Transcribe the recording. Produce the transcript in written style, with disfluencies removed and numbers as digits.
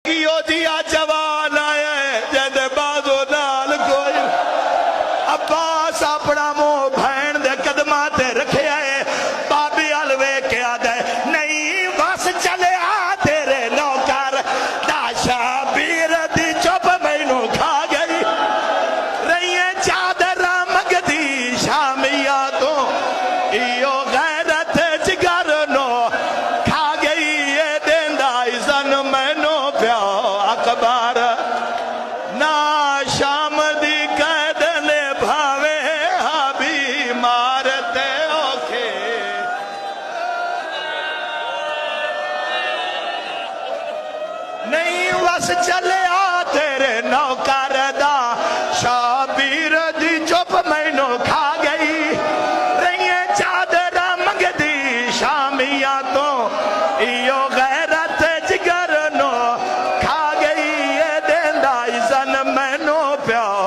کیو دیا جوان آئے جد بازو نال کوئی عباس اپنا مو بھین دے قدمات تے رکھے آئے بابی علوے کے آدھے نہیں بس چلے آ تیرے نوکر دا شابیر دی چپ مینو کھا گئی رہیے چادر مگدی شامیاتوں ایو غیرت جگر نو کھا گئی یہ دیندہ ایزن مینو پیو اکبر نا شام دی قید لے بھاوے حبی مارتے اوکھے نہیں وس چلے آ تیرے نوکر دا شابیر دی چپ مینو کھا گئی رہیے چادر منگدی شامیاتوں ایو غیرت جگر نو کھا گئی یہ دیندہ ایزن مینو پیو